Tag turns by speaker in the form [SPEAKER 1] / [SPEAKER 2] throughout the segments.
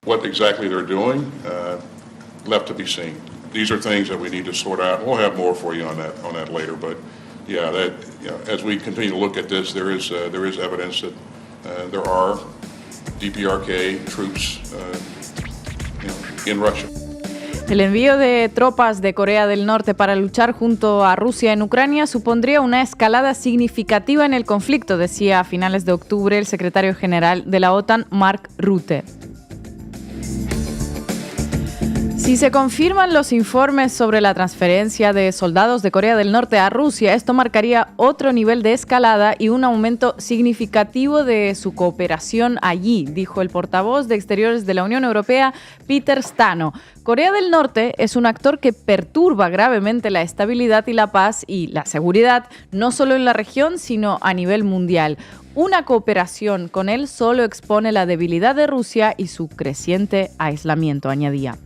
[SPEAKER 1] What exactly they're doing, left to be seen. These are things that we need to sort out. We'll have more for you on that later. But yeah, as we continue to look at this, there is evidence that there are DPRK troops, in Russia.
[SPEAKER 2] El envío de tropas de Corea del Norte para luchar junto a Rusia en Ucrania supondría una escalada significativa en el conflicto, decía a finales de octubre el secretario general de la OTAN, Mark Rutte. Si se confirman los informes sobre la transferencia de soldados de Corea del Norte a Rusia, esto marcaría otro nivel de escalada y un aumento significativo de su cooperación allí, dijo el portavoz de Exteriores de la Unión Europea, Peter Stano. Corea del Norte es un actor que perturba gravemente la estabilidad y la paz y la seguridad, no solo en la región, sino a nivel mundial. Una cooperación con él solo expone la debilidad de Rusia y su creciente aislamiento, añadía.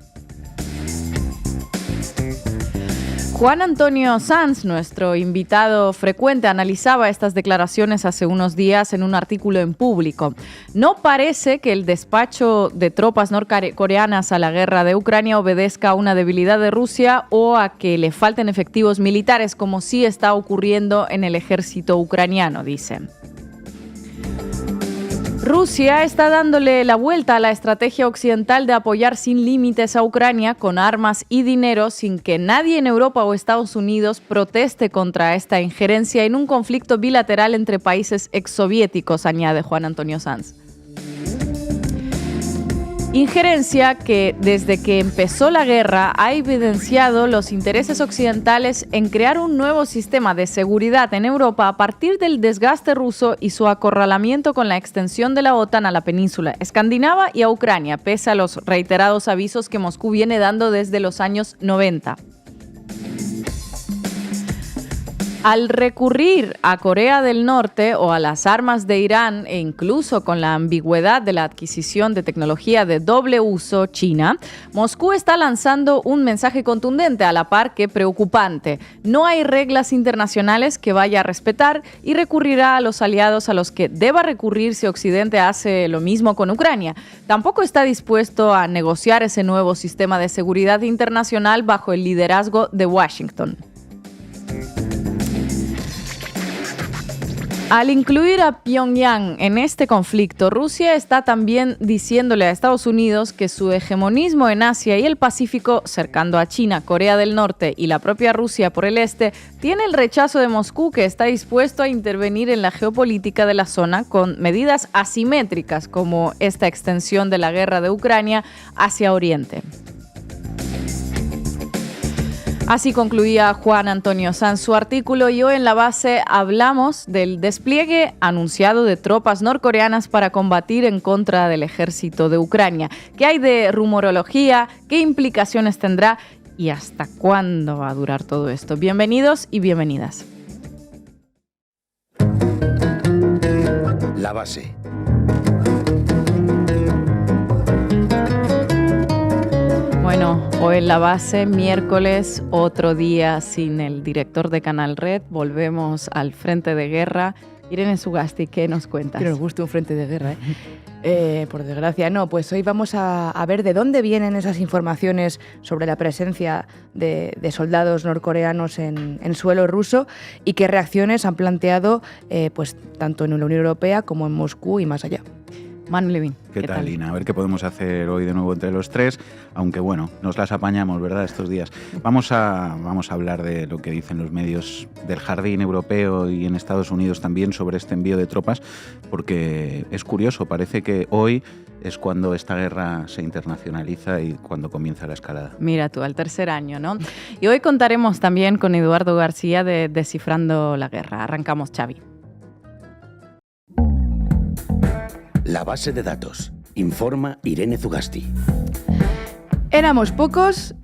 [SPEAKER 2] Juan Antonio Sanz, nuestro invitado frecuente, analizaba estas declaraciones hace unos días en un artículo en Público. No parece que el despacho de tropas norcoreanas a la guerra de Ucrania obedezca a una debilidad de Rusia o a que le falten efectivos militares, como sí está ocurriendo en el ejército ucraniano, dice. Rusia está dándole la vuelta a la estrategia occidental de apoyar sin límites a Ucrania con armas y dinero sin que nadie en Europa o Estados Unidos proteste contra esta injerencia en un conflicto bilateral entre países exsoviéticos, añade Juan Antonio Sanz. Injerencia que, desde que empezó la guerra, ha evidenciado los intereses occidentales en crear un nuevo sistema de seguridad en Europa a partir del desgaste ruso y su acorralamiento con la extensión de la OTAN a la península escandinava y a Ucrania, pese a los reiterados avisos que Moscú viene dando desde los años 90. Al recurrir a Corea del Norte o a las armas de Irán e incluso con la ambigüedad de la adquisición de tecnología de doble uso china, Moscú está lanzando un mensaje contundente a la par que preocupante. No hay reglas internacionales que vaya a respetar y recurrirá a los aliados a los que deba recurrir si Occidente hace lo mismo con Ucrania. Tampoco está dispuesto a negociar ese nuevo sistema de seguridad internacional bajo el liderazgo de Washington. Al incluir a Pyongyang en este conflicto, Rusia está también diciéndole a Estados Unidos que su hegemonismo en Asia y el Pacífico, cercando a China, Corea del Norte y la propia Rusia por el este, tiene el rechazo de Moscú, que está dispuesto a intervenir en la geopolítica de la zona con medidas asimétricas como esta extensión de la guerra de Ucrania hacia Oriente. Así concluía Juan Antonio Sanz su artículo y hoy en La Base hablamos del despliegue anunciado de tropas norcoreanas para combatir en contra del ejército de Ucrania. ¿Qué hay de rumorología? ¿Qué implicaciones tendrá? ¿Y hasta cuándo va a durar todo esto? Bienvenidos y bienvenidas.
[SPEAKER 3] La Base.
[SPEAKER 2] Bueno, hoy en La Base, miércoles, otro día sin el director de Canal Red. Volvemos al frente de guerra. Irene Sugasti, ¿qué nos cuentas?
[SPEAKER 4] Que nos guste un frente de guerra, ¿eh? Por desgracia, no. Pues hoy vamos a ver de dónde vienen esas informaciones sobre la presencia de soldados norcoreanos en suelo ruso y qué reacciones han planteado pues tanto en la Unión Europea como en Moscú y más allá.
[SPEAKER 2] Manu Levin.
[SPEAKER 5] ¿Qué tal, Lina? A ver qué podemos hacer hoy de nuevo entre los tres, aunque bueno, nos las apañamos, ¿verdad?, estos días. Vamos a hablar de lo que dicen los medios del jardín europeo y en Estados Unidos también sobre este envío de tropas, porque es curioso, parece que hoy es cuando esta guerra se internacionaliza y cuando comienza la escalada.
[SPEAKER 2] Mira tú, al tercer año, ¿no? Y hoy contaremos también con Eduardo García de Descifrando la Guerra. Arrancamos, Xavi.
[SPEAKER 3] La base de datos. Informa Irene Zugasti.
[SPEAKER 4] Éramos pocos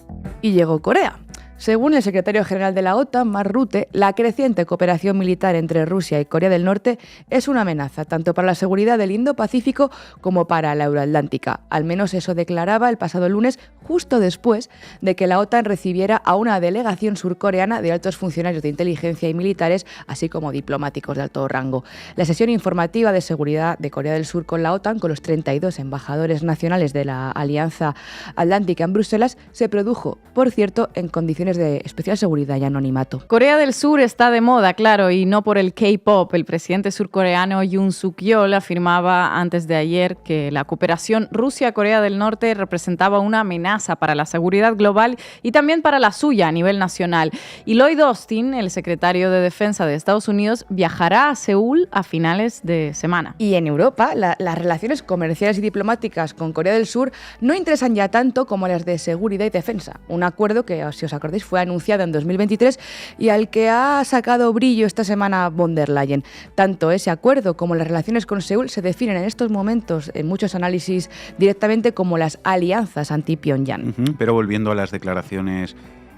[SPEAKER 4] y llegó Corea. Según el secretario general de la OTAN, Mark Rutte, la creciente cooperación militar entre Rusia y Corea del Norte es una amenaza tanto para la seguridad del Indo-Pacífico como para la Euroatlántica. Al menos eso declaraba el pasado lunes justo después de que la OTAN recibiera a una delegación surcoreana de altos funcionarios de inteligencia y militares, así como diplomáticos de alto rango. La sesión informativa de seguridad de Corea del Sur con la OTAN, con los 32 embajadores nacionales de la Alianza Atlántica en Bruselas, se produjo, por cierto, en condiciones de especial seguridad y anonimato.
[SPEAKER 2] Corea del Sur está de moda, claro, y no por el K-pop. El presidente surcoreano Yoon Suk-yeol afirmaba antes de ayer que la cooperación Rusia-Corea del Norte representaba una amenaza para la seguridad global y también para la suya a nivel nacional. Y Lloyd Austin, el secretario de Defensa de Estados Unidos, viajará a Seúl a finales de semana.
[SPEAKER 4] Y en Europa, las relaciones comerciales y diplomáticas con Corea del Sur no interesan ya tanto como las de seguridad y defensa. Un acuerdo que, si os acordáis, fue anunciado en 2023 y al que ha sacado brillo esta semana von der Leyen. Tanto ese acuerdo como las relaciones con Seúl se definen en estos momentos, en muchos análisis, directamente como las alianzas anti-Pyongyang.
[SPEAKER 5] Pero volviendo a las declaraciones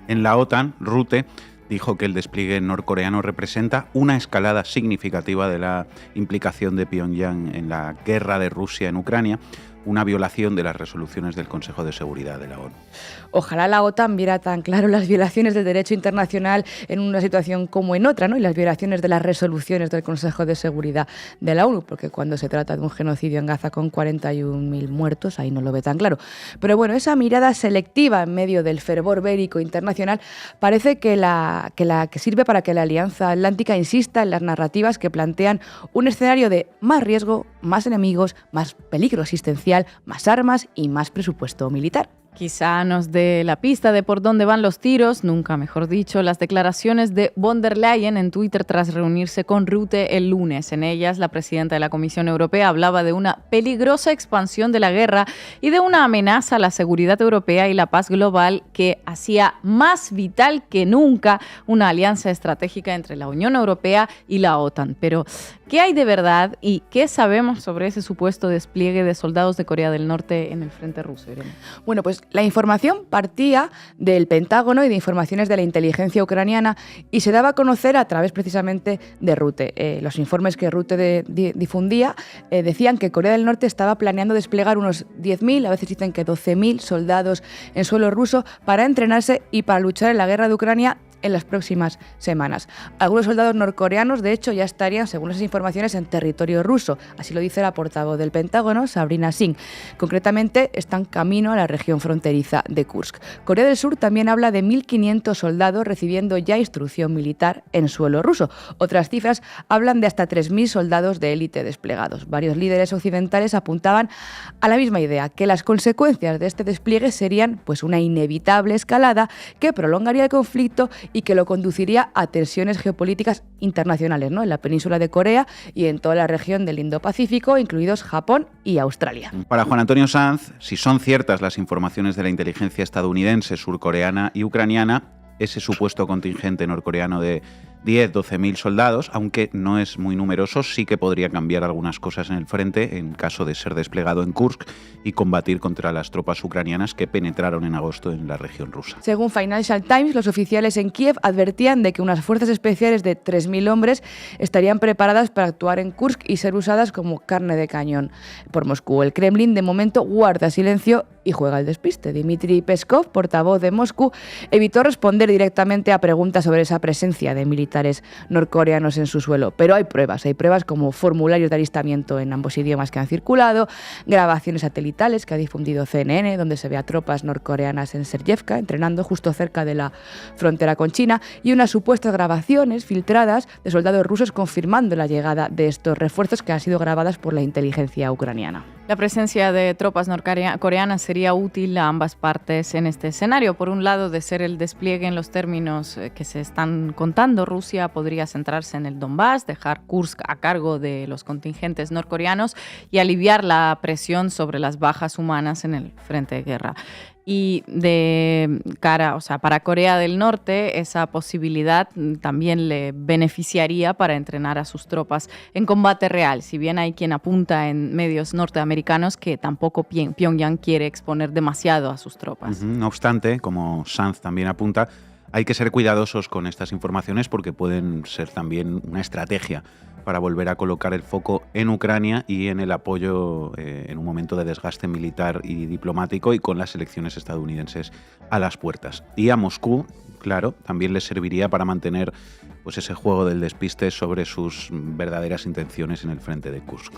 [SPEAKER 5] en la OTAN, Rutte dijo que el despliegue norcoreano representa una escalada significativa de la implicación de Pyongyang en la guerra de Rusia en Ucrania, una violación de las resoluciones del Consejo de Seguridad de la ONU.
[SPEAKER 4] Ojalá la OTAN viera tan claro las violaciones del derecho internacional en una situación como en otra, ¿no? Y las violaciones de las resoluciones del Consejo de Seguridad de la ONU, porque cuando se trata de un genocidio en Gaza con 41.000 muertos, ahí no lo ve tan claro. Pero bueno, esa mirada selectiva en medio del fervor bélico internacional parece que sirve para que la Alianza Atlántica insista en las narrativas que plantean un escenario de más riesgo, más enemigos, más peligro existencial, más armas y más presupuesto militar.
[SPEAKER 2] Quizá nos dé la pista de por dónde van los tiros, nunca mejor dicho, las declaraciones de von der Leyen en Twitter tras reunirse con Rutte el lunes. En ellas, la presidenta de la Comisión Europea hablaba de una peligrosa expansión de la guerra y de una amenaza a la seguridad europea y la paz global que hacía más vital que nunca una alianza estratégica entre la Unión Europea y la OTAN. Pero, ¿qué hay de verdad y qué sabemos sobre ese supuesto despliegue de soldados de Corea del Norte en el frente ruso, Irene?
[SPEAKER 4] Bueno, pues la información partía del Pentágono y de informaciones de la inteligencia ucraniana y se daba a conocer a través precisamente de Rutte. Los informes que Rutte difundía decían que Corea del Norte estaba planeando desplegar unos 10.000, a veces dicen que 12.000 soldados en suelo ruso para entrenarse y para luchar en la guerra de Ucrania en las próximas semanas. Algunos soldados norcoreanos, de hecho, ya estarían, según esas informaciones, en territorio ruso. Así lo dice la portavoz del Pentágono, Sabrina Singh. Concretamente, están camino a la región fronteriza de Kursk. Corea del Sur también habla de 1.500 soldados recibiendo ya instrucción militar en suelo ruso. Otras cifras hablan de hasta 3.000 soldados de élite desplegados. Varios líderes occidentales apuntaban a la misma idea, que las consecuencias de este despliegue serían pues una inevitable escalada que prolongaría el conflicto y que lo conduciría a tensiones geopolíticas internacionales, ¿no? En la península de Corea y en toda la región del Indo-Pacífico, incluidos Japón y Australia.
[SPEAKER 5] Para Juan Antonio Sanz, si son ciertas las informaciones de la inteligencia estadounidense, surcoreana y ucraniana, ese supuesto contingente norcoreano de 10-12.000 soldados, aunque no es muy numeroso, sí que podría cambiar algunas cosas en el frente en caso de ser desplegado en Kursk y combatir contra las tropas ucranianas que penetraron en agosto en la región rusa.
[SPEAKER 4] Según Financial Times, los oficiales en Kiev advertían de que unas fuerzas especiales de 3.000 hombres estarían preparadas para actuar en Kursk y ser usadas como carne de cañón por Moscú. El Kremlin, de momento, guarda silencio y juega el despiste. Dmitry Peskov, portavoz de Moscú, evitó responder directamente a preguntas sobre esa presencia de militares norcoreanos en su suelo. Pero hay pruebas como formularios de alistamiento en ambos idiomas que han circulado, grabaciones satelitales que ha difundido CNN, donde se ve a tropas norcoreanas en Sergeyevka, entrenando justo cerca de la frontera con China, y unas supuestas grabaciones filtradas de soldados rusos confirmando la llegada de estos refuerzos que han sido grabadas por la inteligencia ucraniana.
[SPEAKER 2] La presencia de tropas norcoreanas sería útil a ambas partes en este escenario. Por un lado, de ser el despliegue en los términos que se están contando, Rusia podría centrarse en el Donbass, dejar Kursk a cargo de los contingentes norcoreanos y aliviar la presión sobre las bajas humanas en el frente de guerra. Y de cara, para Corea del Norte, esa posibilidad también le beneficiaría para entrenar a sus tropas en combate real. Si bien hay quien apunta en medios norteamericanos que tampoco Pyongyang quiere exponer demasiado a sus tropas.
[SPEAKER 5] No obstante, como Sanz también apunta, Hay que ser cuidadosos con estas informaciones porque pueden ser también una estrategia para volver a colocar el foco en Ucrania y en el apoyo en un momento de desgaste militar y diplomático y con las elecciones estadounidenses a las puertas. Y a Moscú, claro, también les serviría para mantener pues, ese juego del despiste sobre sus verdaderas intenciones en el frente de Kursk.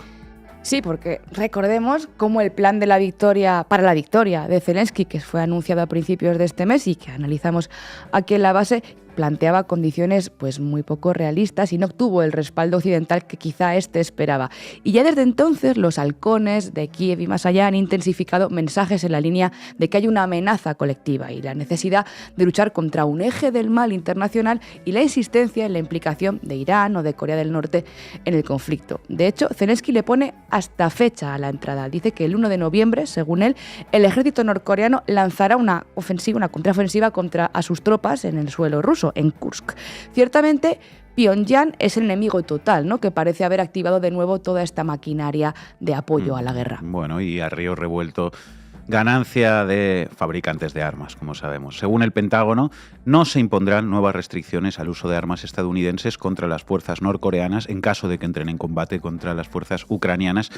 [SPEAKER 4] Sí, porque recordemos cómo el plan de la victoria para la victoria de Zelensky, que fue anunciado a principios de este mes y que analizamos aquí en la base, planteaba condiciones pues muy poco realistas y no obtuvo el respaldo occidental que quizá este esperaba. Y ya desde entonces los halcones de Kiev y más allá han intensificado mensajes en la línea de que hay una amenaza colectiva y la necesidad de luchar contra un eje del mal internacional y la insistencia en la implicación de Irán o de Corea del Norte en el conflicto. De hecho, Zelensky le pone hasta fecha a la entrada. Dice que el 1 de noviembre, según él, el ejército norcoreano lanzará una contraofensiva contra a sus tropas en el suelo ruso, en Kursk. Ciertamente, Pyongyang es el enemigo total, ¿no?, que parece haber activado de nuevo toda esta maquinaria de apoyo a la guerra.
[SPEAKER 5] Bueno, y a río revuelto, ganancia de fabricantes de armas, como sabemos. Según el Pentágono, no se impondrán nuevas restricciones al uso de armas estadounidenses contra las fuerzas norcoreanas en caso de que entren en combate contra las fuerzas ucranianas,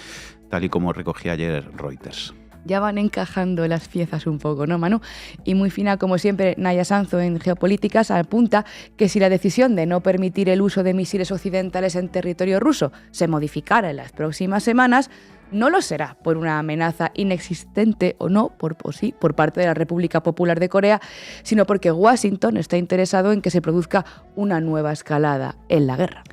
[SPEAKER 5] tal y como recogía ayer Reuters.
[SPEAKER 4] Ya van encajando las piezas un poco, ¿no, Manu? Y muy fina, como siempre, Naya Sanzo en Geopolíticas apunta que si la decisión de no permitir el uso de misiles occidentales en territorio ruso se modificara en las próximas semanas, no lo será por una amenaza inexistente o no, por parte de la República Popular de Corea, sino porque Washington está interesado en que se produzca una nueva escalada en la guerra.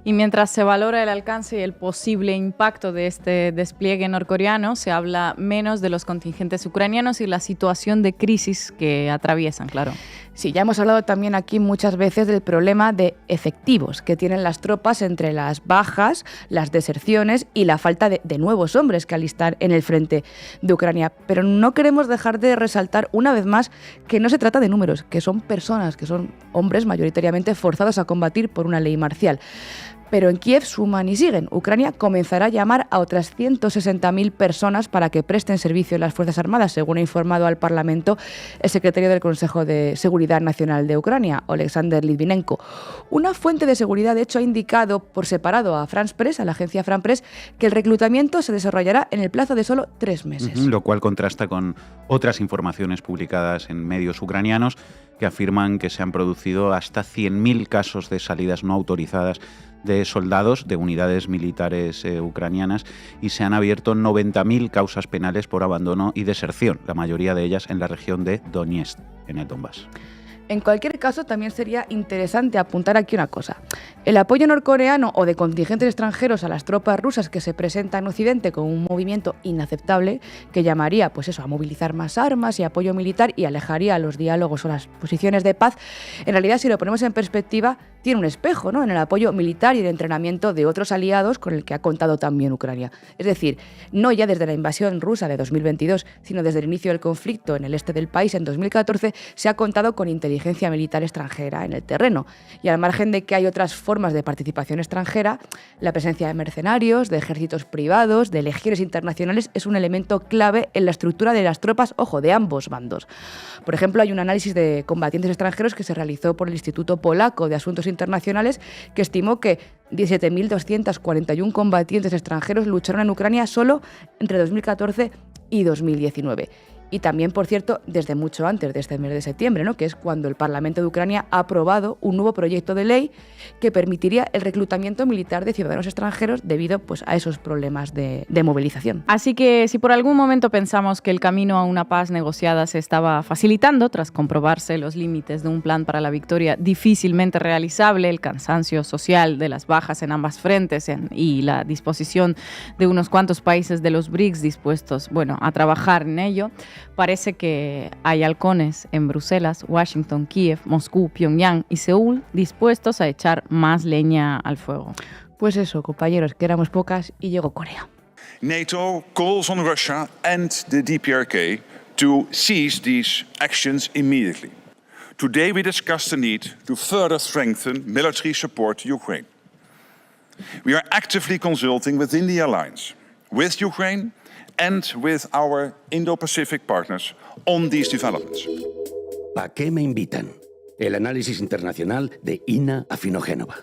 [SPEAKER 2] Y mientras se valora el alcance y el posible impacto de este despliegue norcoreano, se habla menos de los contingentes ucranianos y la situación de crisis que atraviesan, claro.
[SPEAKER 4] Sí, ya hemos hablado también aquí muchas veces del problema de efectivos que tienen las tropas entre las bajas, las deserciones y la falta de nuevos hombres que alistar en el frente de Ucrania. Pero no queremos dejar de resaltar una vez más que no se trata de números, que son personas, que son hombres mayoritariamente forzados a combatir por una ley marcial. Pero en Kiev suman y siguen. Ucrania comenzará a llamar a otras 160.000 personas para que presten servicio en las Fuerzas Armadas, según ha informado al Parlamento el secretario del Consejo de Seguridad Nacional de Ucrania, Oleksandr Litvinenko. Una fuente de seguridad, de hecho, ha indicado por separado a France Press, a la agencia France Press, que el reclutamiento se desarrollará en el plazo de solo 3 meses.
[SPEAKER 5] Lo cual contrasta con otras informaciones publicadas en medios ucranianos que afirman que se han producido hasta 100.000 casos de salidas no autorizadas de soldados de unidades militares ucranianas y se han abierto 90.000 causas penales por abandono y deserción, la mayoría de ellas en la región de Donetsk, en el Donbass.
[SPEAKER 4] En cualquier caso, también sería interesante apuntar aquí una cosa. El apoyo norcoreano o de contingentes extranjeros a las tropas rusas que se presentan en Occidente como un movimiento inaceptable que llamaría pues eso, a movilizar más armas y apoyo militar y alejaría los diálogos o las posiciones de paz, en realidad, si lo ponemos en perspectiva, tiene un espejo, ¿no?, en el apoyo militar y el entrenamiento de otros aliados con el que ha contado también Ucrania. Es decir, no ya desde la invasión rusa de 2022, sino desde el inicio del conflicto en el este del país en 2014, se ha contado con inteligencia militar extranjera en el terreno. Y al margen de que hay otras formas de participación extranjera, la presencia de mercenarios, de ejércitos privados, de legiones internacionales es un elemento clave en la estructura de las tropas, ojo, de ambos bandos. Por ejemplo, hay un análisis de combatientes extranjeros que se realizó por el Instituto Polaco de Asuntos Internacionales que estimó que 17.241 combatientes extranjeros lucharon en Ucrania solo entre 2014 y 2019. Y también, por cierto, desde mucho antes de este mes de septiembre, ¿no?, que es cuando el Parlamento de Ucrania ha aprobado un nuevo proyecto de ley que permitiría el reclutamiento militar de ciudadanos extranjeros debido pues, a esos problemas de movilización.
[SPEAKER 2] Así que si por algún momento pensamos que el camino a una paz negociada se estaba facilitando, tras comprobarse los límites de un plan para la victoria difícilmente realizable, el cansancio social de las bajas en ambas frentes y la disposición de unos cuantos países de los BRICS dispuestos, a trabajar en ello, parece que hay halcones en Bruselas, Washington, Kiev, Moscú, Pyongyang y Seúl dispuestos a echar más leña al fuego.
[SPEAKER 4] Pues eso, compañeros, que éramos pocas y llegó Corea.
[SPEAKER 6] NATO calls on Russia and the DPRK to cease these actions immediately. Today we discussed the need to further strengthen military support to Ukraine. We are actively consulting within the alliance, with Ukraine and with our Indo-Pacific partners on these developments.
[SPEAKER 3] ¿A qué me invitan? El análisis internacional de Ina Afinogénova.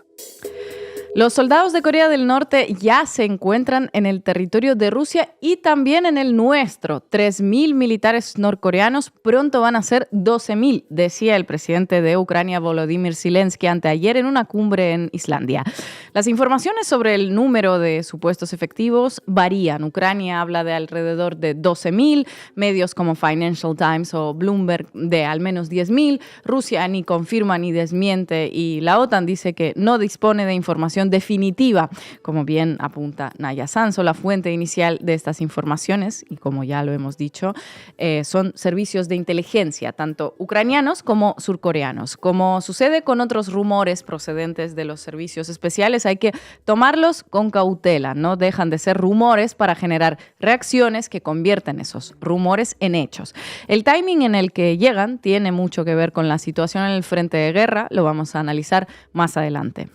[SPEAKER 2] Los soldados de Corea del Norte ya se encuentran en el territorio de Rusia y también en el nuestro. 3.000 militares norcoreanos, pronto van a ser 12.000, decía el presidente de Ucrania, Volodymyr Zelensky, anteayer en una cumbre en Islandia. Las informaciones sobre el número de supuestos efectivos varían. Ucrania habla de alrededor de 12.000, medios como Financial Times o Bloomberg de al menos 10.000. Rusia ni confirma ni desmiente y la OTAN dice que no dispone de información definitiva, como bien apunta Naya Sanso. La fuente inicial de estas informaciones, y como ya lo hemos dicho, son servicios de inteligencia, tanto ucranianos como surcoreanos. Como sucede con otros rumores procedentes de los servicios especiales, hay que tomarlos con cautela. No dejan de ser rumores para generar reacciones que convierten esos rumores en hechos. El timing en el que llegan tiene mucho que ver con la situación en el frente de guerra. Lo vamos a analizar más adelante.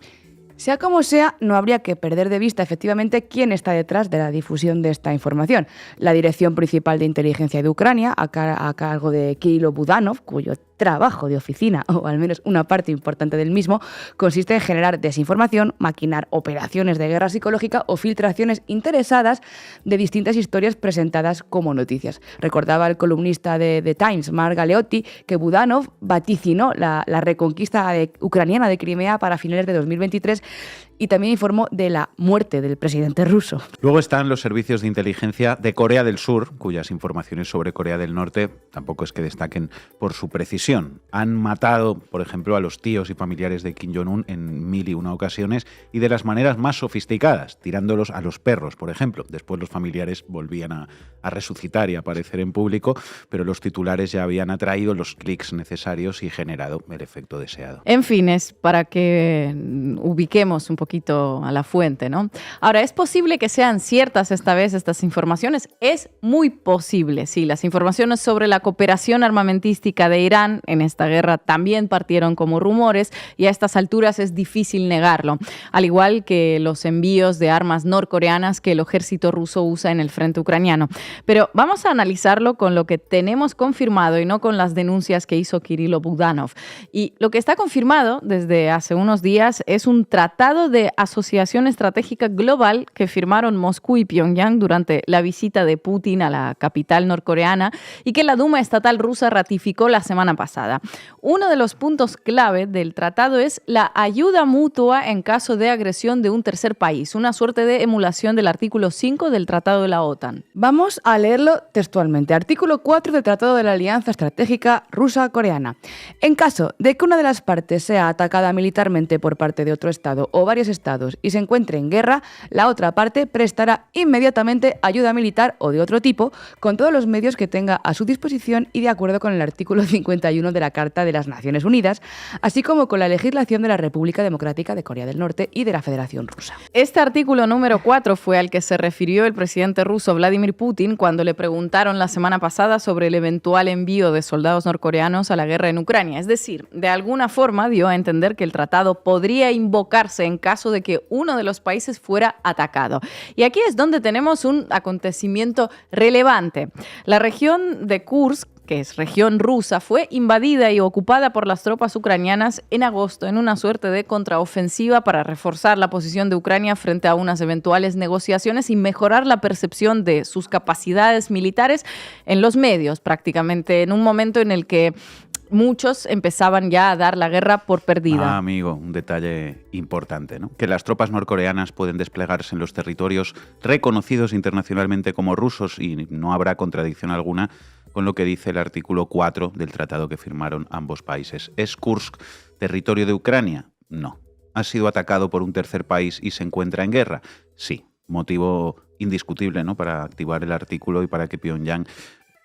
[SPEAKER 4] Sea como sea, no habría que perder de vista efectivamente quién está detrás de la difusión de esta información. La Dirección Principal de Inteligencia de Ucrania, a cargo de Kirilo Budanov, cuyo trabajo de oficina, o al menos una parte importante del mismo, consiste en generar desinformación, maquinar operaciones de guerra psicológica o filtraciones interesadas de distintas historias presentadas como noticias. Recordaba el columnista de The Times, Mark Galeotti, que Budanov vaticinó la reconquista ucraniana de Crimea para finales de 2023 y también informó de la muerte del presidente ruso.
[SPEAKER 5] Luego están los servicios de inteligencia de Corea del Sur, cuyas informaciones sobre Corea del Norte tampoco es que destaquen por su precisión. Han matado, por ejemplo, a los tíos y familiares de Kim Jong-un en 1001 ocasiones y de las maneras más sofisticadas, tirándolos a los perros, por ejemplo. Después los familiares volvían a resucitar y a aparecer en público, pero los titulares ya habían atraído los clics necesarios y generado el efecto deseado.
[SPEAKER 2] En fin, es para que ubiquemos un poquito a la fuente, ¿no? Ahora, ¿es posible que sean ciertas esta vez estas informaciones? Es muy posible, sí. Las informaciones sobre la cooperación armamentística de Irán en esta guerra también partieron como rumores y a estas alturas es difícil negarlo, al igual que los envíos de armas norcoreanas que el ejército ruso usa en el frente ucraniano. Pero vamos a analizarlo con lo que tenemos confirmado y no con las denuncias que hizo Kirilo Budanov. Y lo que está confirmado desde hace unos días es un tratado de asociación estratégica global que firmaron Moscú y Pyongyang durante la visita de Putin a la capital norcoreana y que la Duma estatal rusa ratificó la semana pasada. Uno de los puntos clave del tratado es la ayuda mutua en caso de agresión de un tercer país, una suerte de emulación del artículo 5 del Tratado de la OTAN.
[SPEAKER 4] Vamos a leerlo textualmente. Artículo 4 del Tratado de la Alianza Estratégica Rusa-Coreana. En caso de que una de las partes sea atacada militarmente por parte de otro Estado o varios Estados y se encuentre en guerra, la otra parte prestará inmediatamente ayuda militar o de otro tipo con todos los medios que tenga a su disposición y de acuerdo con el artículo 51 de la Carta de las Naciones Unidas, así como con la legislación de la República Democrática de Corea del Norte y de la Federación Rusa.
[SPEAKER 2] Este artículo número 4 fue al que se refirió el presidente ruso Vladimir Putin cuando le preguntaron la semana pasada sobre el eventual envío de soldados norcoreanos a la guerra en Ucrania. Es decir, de alguna forma dio a entender que el tratado podría invocarse en caso de que uno de los países fuera atacado. Y aquí es donde tenemos un acontecimiento relevante. La región de Kursk, que es región rusa, fue invadida y ocupada por las tropas ucranianas en agosto en una suerte de contraofensiva para reforzar la posición de Ucrania frente a unas eventuales negociaciones y mejorar la percepción de sus capacidades militares en los medios, prácticamente en un momento en el que muchos empezaban ya a dar la guerra por perdida.
[SPEAKER 5] Amigo, un detalle importante, ¿no? Que las tropas norcoreanas pueden desplegarse en los territorios reconocidos internacionalmente como rusos y no habrá contradicción alguna con lo que dice el artículo 4 del tratado que firmaron ambos países. ¿Es Kursk territorio de Ucrania? No. ¿Ha sido atacado por un tercer país y se encuentra en guerra? Sí. Motivo indiscutible, ¿no?, para activar el artículo y para que Pyongyang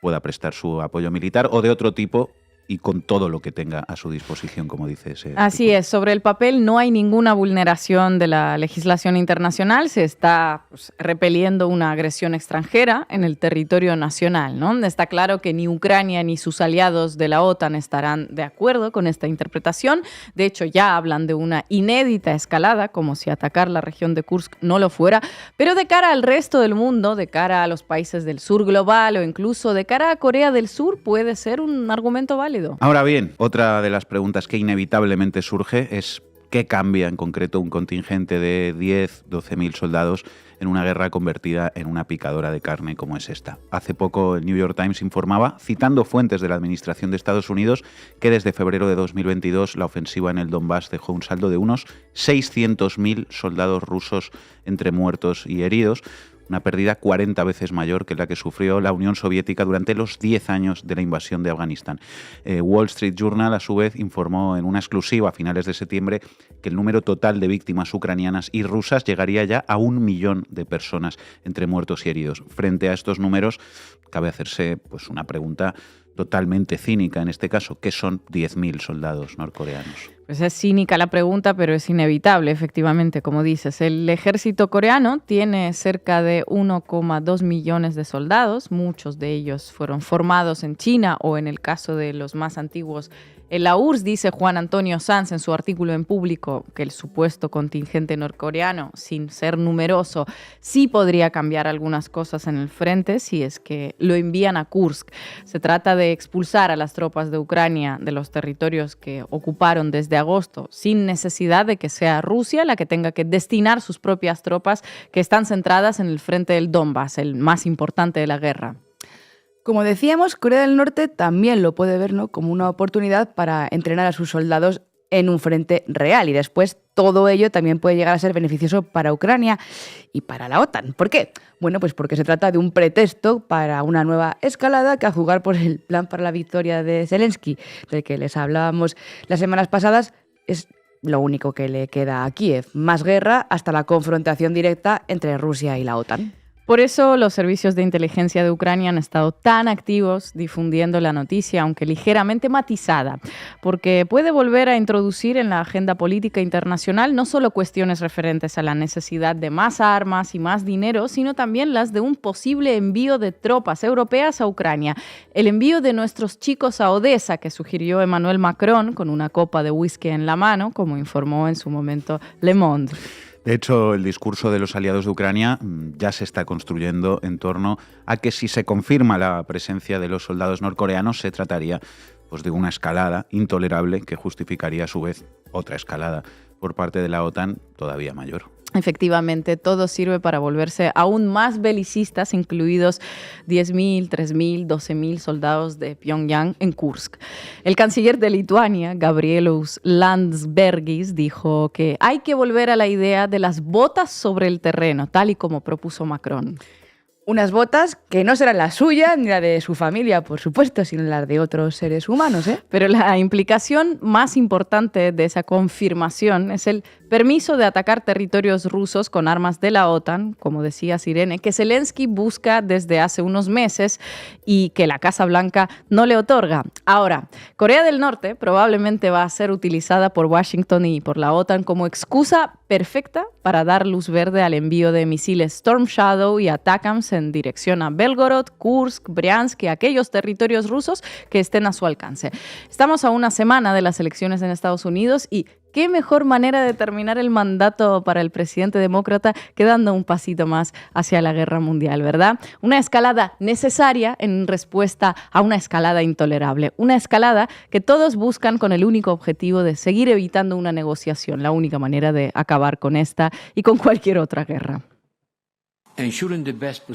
[SPEAKER 5] pueda prestar su apoyo militar o de otro tipo y con todo lo que tenga a su disposición, como dice ese artículo.
[SPEAKER 2] Así es, sobre el papel no hay ninguna vulneración de la legislación internacional, se está repeliendo una agresión extranjera en el territorio nacional, ¿no? Está claro que ni Ucrania ni sus aliados de la OTAN estarán de acuerdo con esta interpretación, de hecho ya hablan de una inédita escalada, como si atacar la región de Kursk no lo fuera, pero de cara al resto del mundo, de cara a los países del sur global o incluso de cara a Corea del Sur puede ser un argumento válido. válido.
[SPEAKER 5] Ahora bien, otra de las preguntas que inevitablemente surge es ¿qué cambia en concreto un contingente de 10, 12.000 soldados en una guerra convertida en una picadora de carne como es esta? Hace poco el New York Times informaba, citando fuentes de la Administración de Estados Unidos, que desde febrero de 2022 la ofensiva en el Donbass dejó un saldo de unos 600.000 soldados rusos entre muertos y heridos, una pérdida 40 veces mayor que la que sufrió la Unión Soviética durante los 10 años de la invasión de Afganistán. Wall Street Journal, a su vez, informó en una exclusiva a finales de septiembre que el número total de víctimas ucranianas y rusas llegaría ya a 1 millón de personas entre muertos y heridos. Frente a estos números, cabe hacerse pues, una pregunta totalmente cínica en este caso. ¿Qué son 10.000 soldados norcoreanos?
[SPEAKER 2] Pues es cínica la pregunta, pero es inevitable, efectivamente, como dices. El ejército coreano tiene cerca de 1,2 millones de soldados. Muchos de ellos fueron formados en China o, en el caso de los más antiguos, en la URSS. Dice Juan Antonio Sanz en su artículo en Público que el supuesto contingente norcoreano, sin ser numeroso, sí podría cambiar algunas cosas en el frente si es que lo envían a Kursk. Se trata de expulsar a las tropas de Ucrania de los territorios que ocuparon desde agosto, sin necesidad de que sea Rusia la que tenga que destinar sus propias tropas que están centradas en el frente del Donbass, el más importante de la guerra.
[SPEAKER 4] Como decíamos, Corea del Norte también lo puede ver, ¿no?, como una oportunidad para entrenar a sus soldados en un frente real, y después todo ello también puede llegar a ser beneficioso para Ucrania y para la OTAN. ¿Por qué? Bueno, pues porque se trata de un pretexto para una nueva escalada que, a jugar por el plan para la victoria de Zelensky, del que les hablábamos las semanas pasadas, es lo único que le queda a Kiev. Más guerra hasta la confrontación directa entre Rusia y la OTAN.
[SPEAKER 2] Por eso los servicios de inteligencia de Ucrania han estado tan activos difundiendo la noticia, aunque ligeramente matizada, porque puede volver a introducir en la agenda política internacional no solo cuestiones referentes a la necesidad de más armas y más dinero, sino también las de un posible envío de tropas europeas a Ucrania. El envío de nuestros chicos a Odessa, que sugirió Emmanuel Macron con una copa de whisky en la mano, como informó en su momento Le Monde.
[SPEAKER 5] De hecho, el discurso de los aliados de Ucrania ya se está construyendo en torno a que si se confirma la presencia de los soldados norcoreanos, se trataría pues, de una escalada intolerable que justificaría a su vez otra escalada por parte de la OTAN todavía mayor.
[SPEAKER 2] Efectivamente, todo sirve para volverse aún más belicistas, incluidos 10.000, 3.000, 12.000 soldados de Pyongyang en Kursk. El canciller de Lituania, Gabrielius Landsbergis, dijo que hay que volver a la idea de las botas sobre el terreno, tal y como propuso Macron.
[SPEAKER 4] Unas botas que no serán las suyas ni la de su familia, por supuesto, sino las de otros seres humanos, ¿eh?
[SPEAKER 2] Pero la implicación más importante de esa confirmación es el permiso de atacar territorios rusos con armas de la OTAN, como decía Irene, que Zelensky busca desde hace unos meses y que la Casa Blanca no le otorga. Ahora, Corea del Norte probablemente va a ser utilizada por Washington y por la OTAN como excusa perfecta para dar luz verde al envío de misiles Storm Shadow y ATACMS en dirección a Belgorod, Kursk, Briansk y aquellos territorios rusos que estén a su alcance. Estamos a una semana de las elecciones en Estados Unidos y qué mejor manera de terminar el mandato para el presidente demócrata que dando un pasito más hacia la guerra mundial, ¿verdad? Una escalada necesaria en respuesta a una escalada intolerable. Una escalada que todos buscan con el único objetivo de seguir evitando una negociación, la única manera de acabar con esta y con cualquier otra guerra.
[SPEAKER 7] Ensuring the best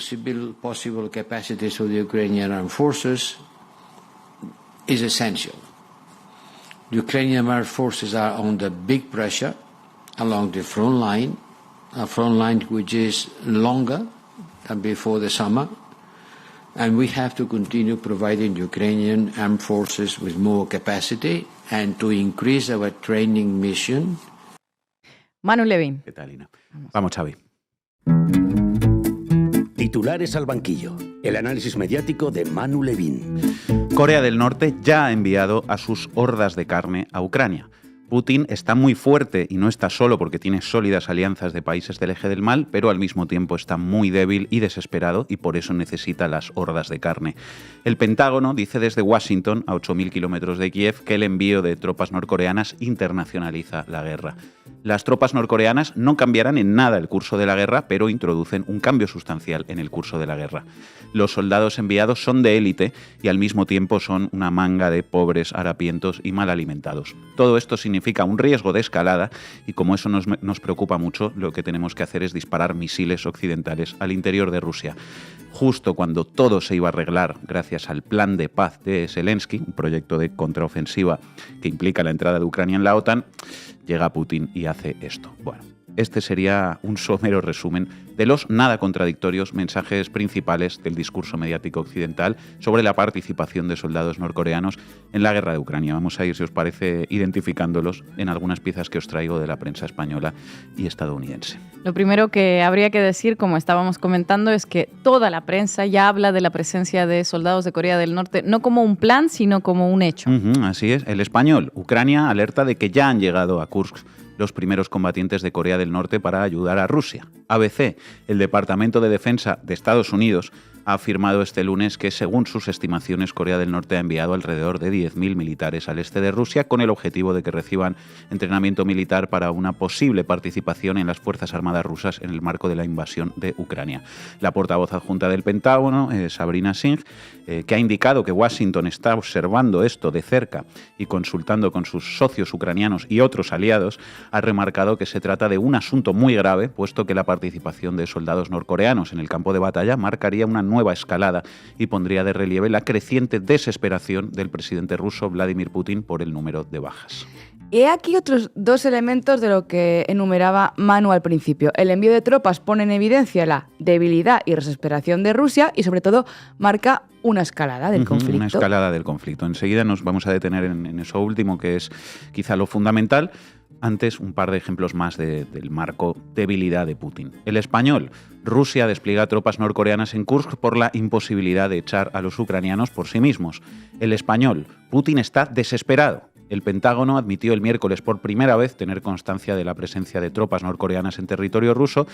[SPEAKER 7] possible capacities of the Ukrainian armed forces is essential. The Ukrainian armed forces are under big pressure along the front line, a front line which is longer than before the summer, and we have to continue providing Ukrainian armed forces with more capacity and to increase our training mission.
[SPEAKER 2] Manu Levin.
[SPEAKER 5] ¿Qué tal, Ina? Vamos, Xavi.
[SPEAKER 3] Titulares al banquillo. El análisis mediático de Manu Levin.
[SPEAKER 5] Corea del Norte ya ha enviado a sus hordas de carne a Ucrania. Putin está muy fuerte y no está solo porque tiene sólidas alianzas de países del eje del mal, pero al mismo tiempo está muy débil y desesperado y por eso necesita las hordas de carne. El Pentágono dice desde Washington, a 8.000 kilómetros de Kiev, que el envío de tropas norcoreanas internacionaliza la guerra. Las tropas norcoreanas no cambiarán en nada el curso de la guerra, pero introducen un cambio sustancial en el curso de la guerra. Los soldados enviados son de élite y al mismo tiempo son una manga de pobres harapientos y mal alimentados. Todo esto significa un riesgo de escalada y como eso nos preocupa mucho, lo que tenemos que hacer es disparar misiles occidentales al interior de Rusia. Justo cuando todo se iba a arreglar gracias al plan de paz de Zelensky, un proyecto de contraofensiva que implica la entrada de Ucrania en la OTAN, llega Putin y hace esto. Bueno, este sería un somero resumen de los nada contradictorios mensajes principales del discurso mediático occidental sobre la participación de soldados norcoreanos en la guerra de Ucrania. Vamos a ir, si os parece, identificándolos en algunas piezas que os traigo de la prensa española y estadounidense.
[SPEAKER 2] Lo primero que habría que decir, como estábamos comentando, es que toda la prensa ya habla de la presencia de soldados de Corea del Norte, no como un plan, sino como un hecho.
[SPEAKER 5] Así es. El Español. Ucrania alerta de que ya han llegado a Kursk los primeros combatientes de Corea del Norte para ayudar a Rusia. ABC, el Departamento de Defensa de Estados Unidos, ha afirmado este lunes que, según sus estimaciones, Corea del Norte ha enviado alrededor de 10.000 militares al este de Rusia con el objetivo de que reciban entrenamiento militar para una posible participación en las Fuerzas Armadas rusas en el marco de la invasión de Ucrania. La portavoz adjunta del Pentágono, Sabrina Singh, que ha indicado que Washington está observando esto de cerca y consultando con sus socios ucranianos y otros aliados, ha remarcado que se trata de un asunto muy grave, puesto que la participación de soldados norcoreanos en el campo de batalla marcaría una nueva escalada y pondría de relieve la creciente desesperación del presidente ruso Vladimir Putin por el número de bajas.
[SPEAKER 4] Y he aquí otros dos elementos de lo que enumeraba Manu al principio. El envío de tropas pone en evidencia la debilidad y desesperación de Rusia y, sobre todo, marca una escalada del conflicto.
[SPEAKER 5] Una escalada del conflicto. Enseguida nos vamos a detener en eso último, que es quizá lo fundamental. Antes, un par de ejemplos más del marco debilidad de Putin. El Español. Rusia despliega tropas norcoreanas en Kursk por la imposibilidad de echar a los ucranianos por sí mismos. El Español. Putin está desesperado. El Pentágono admitió el miércoles por primera vez tener constancia de la presencia de tropas norcoreanas en territorio ruso,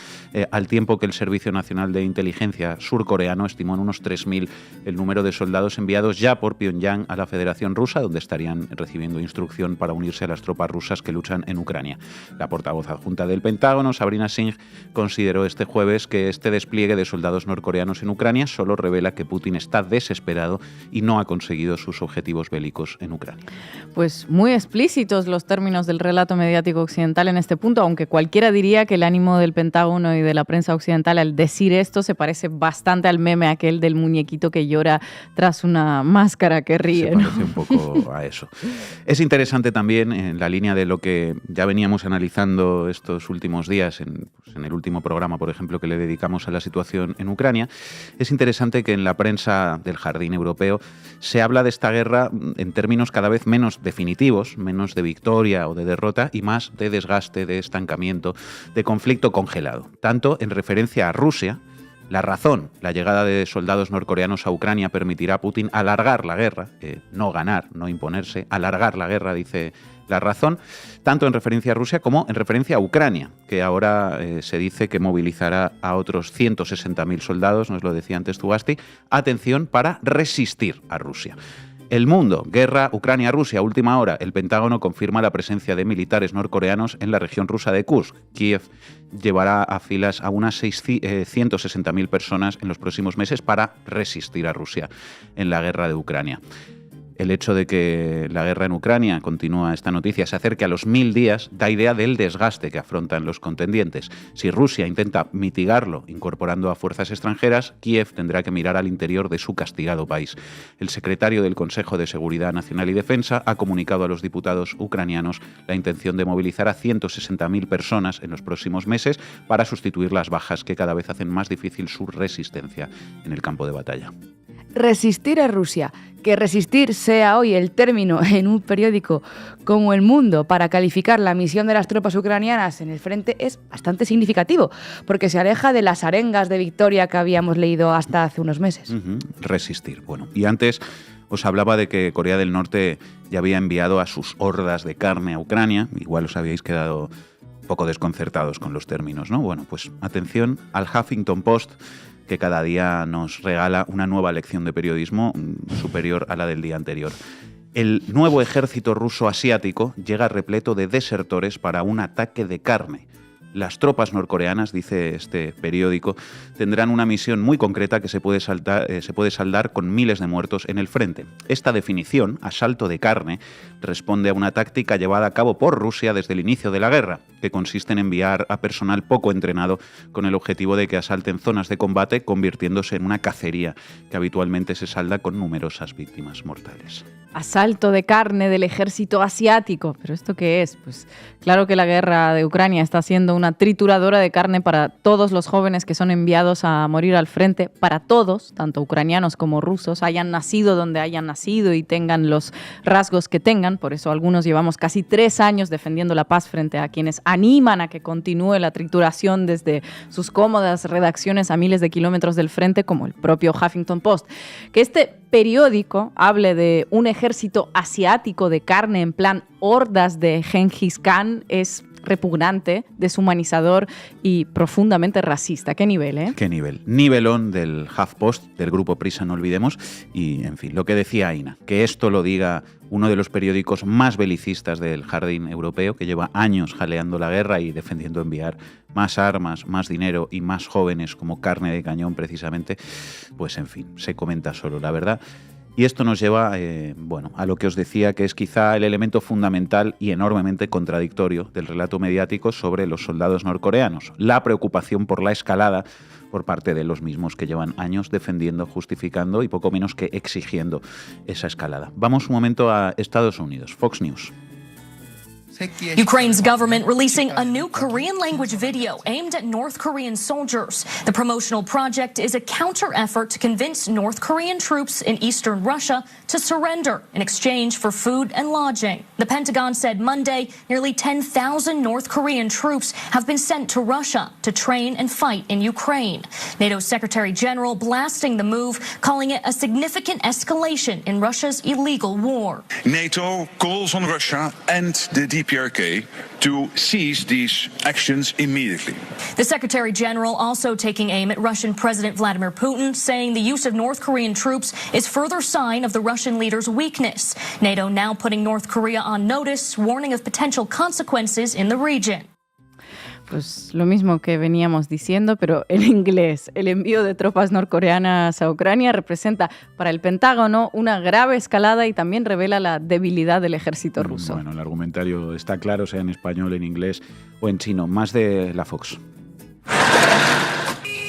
[SPEAKER 5] al tiempo que el Servicio Nacional de Inteligencia surcoreano estimó en unos 3.000 el número de soldados enviados ya por Pyongyang a la Federación Rusa, donde estarían recibiendo instrucción para unirse a las tropas rusas que luchan en Ucrania. La portavoz adjunta del Pentágono, Sabrina Singh, consideró este jueves que este despliegue de soldados norcoreanos en Ucrania solo revela que Putin está desesperado y no ha conseguido sus objetivos bélicos en Ucrania.
[SPEAKER 2] Pues muy explícitos los términos del relato mediático occidental en este punto, aunque cualquiera diría que el ánimo del Pentágono y de la prensa occidental al decir esto se parece bastante al meme aquel del muñequito que llora tras una máscara que ríe.
[SPEAKER 5] Se parece un poco a eso. Es interesante también, en la línea de lo que ya veníamos analizando estos últimos días, en el último programa, por ejemplo, que le dedicamos a la situación en Ucrania, es interesante que en la prensa del Jardín Europeo se habla de esta guerra en términos cada vez menos definitivos, menos de victoria o de derrota y más de desgaste, de estancamiento, de conflicto congelado. Tanto en referencia a Rusia, la razón, la llegada de soldados norcoreanos a Ucrania permitirá a Putin alargar la guerra, no ganar, no imponerse, alargar la guerra, dice la razón, tanto en referencia a Rusia como en referencia a Ucrania, que ahora se dice que movilizará a otros 160.000 soldados, nos lo decía antes Tugasti, atención, para resistir a Rusia. El Mundo, guerra Ucrania-Rusia, última hora. El Pentágono confirma la presencia de militares norcoreanos en la región rusa de Kursk. Kiev llevará a filas a unas 160.000 personas en los próximos meses para resistir a Rusia en la guerra de Ucrania. El hecho de que la guerra en Ucrania, continúa esta noticia, se acerque a los 1000 días, da idea del desgaste que afrontan los contendientes. Si Rusia intenta mitigarlo incorporando a fuerzas extranjeras, Kiev tendrá que mirar al interior de su castigado país. El secretario del Consejo de Seguridad Nacional y Defensa ha comunicado a los diputados ucranianos la intención de movilizar a 160.000 personas en los próximos meses para sustituir las bajas que cada vez hacen más difícil su resistencia en el campo de batalla.
[SPEAKER 4] Resistir a Rusia. Que resistir sea hoy el término en un periódico como El Mundo para calificar la misión de las tropas ucranianas en el frente es bastante significativo, porque se aleja de las arengas de victoria que habíamos leído hasta hace unos meses.
[SPEAKER 5] Resistir. Bueno, y antes os hablaba de que Corea del Norte ya había enviado a sus hordas de carne a Ucrania. Igual os habíais quedado un poco desconcertados con los términos, ¿no? Bueno, pues atención al Huffington Post, que cada día nos regala una nueva lección de periodismo superior a la del día anterior. El nuevo ejército ruso asiático llega repleto de desertores para un ataque de carne. Las tropas norcoreanas, dice este periódico, tendrán una misión muy concreta que se puede saldar con miles de muertos en el frente. Esta definición, asalto de carne, responde a una táctica llevada a cabo por Rusia desde el inicio de la guerra, que consiste en enviar a personal poco entrenado con el objetivo de que asalten zonas de combate, convirtiéndose en una cacería que habitualmente se salda con numerosas víctimas mortales.
[SPEAKER 2] Asalto de carne del ejército asiático. ¿Pero esto qué es? Pues claro que la guerra de Ucrania está siendo una trituradora de carne para todos los jóvenes que son enviados a morir al frente, para todos, tanto ucranianos como rusos, hayan nacido donde hayan nacido y tengan los rasgos que tengan. Por eso algunos llevamos casi 3 años defendiendo la paz frente a quienes animan a que continúe la trituración desde sus cómodas redacciones a miles de kilómetros del frente, como el propio Huffington Post. Que este periódico hable de un ejército asiático de carne en plan hordas de Gengis Khan es repugnante, deshumanizador y profundamente racista. ¿Qué nivel, eh?
[SPEAKER 5] ¿Qué nivel? Nivelón del HuffPost, del grupo Prisa, no olvidemos. Y, en fin, lo que decía Aina, que esto lo diga uno de los periódicos más belicistas del jardín europeo, que lleva años jaleando la guerra y defendiendo enviar más armas, más dinero y más jóvenes como carne de cañón, precisamente, pues, en fin, se comenta solo, la verdad. Y esto nos lleva a lo que os decía, que es quizá el elemento fundamental y enormemente contradictorio del relato mediático sobre los soldados norcoreanos, la preocupación por la escalada por parte de los mismos que llevan años defendiendo, justificando y poco menos que exigiendo esa escalada. Vamos un momento a Estados Unidos, Fox News.
[SPEAKER 8] Ukraine's government releasing a new Korean language video aimed at North Korean soldiers. The promotional project is a counter effort to convince North Korean troops in eastern Russia to surrender in exchange for food and lodging. The Pentagon said Monday nearly 10,000 North Korean troops have been sent to Russia to train and fight in Ukraine. NATO Secretary General blasting the move, calling it a significant escalation in Russia's illegal war.
[SPEAKER 6] NATO calls on Russia and the DPRK to cease these actions immediately.
[SPEAKER 8] The Secretary General also taking aim at Russian President Vladimir Putin, saying the use of North Korean troops is further sign of the Russian leader's weakness. NATO now putting North Korea on notice, warning of potential consequences in the region.
[SPEAKER 2] Pues lo mismo que veníamos diciendo, pero en inglés. El envío de tropas norcoreanas a Ucrania representa para el Pentágono una grave escalada y también revela la debilidad del ejército ruso.
[SPEAKER 5] Bueno, el argumentario está claro, sea en español, en inglés o en chino. Más de la Fox.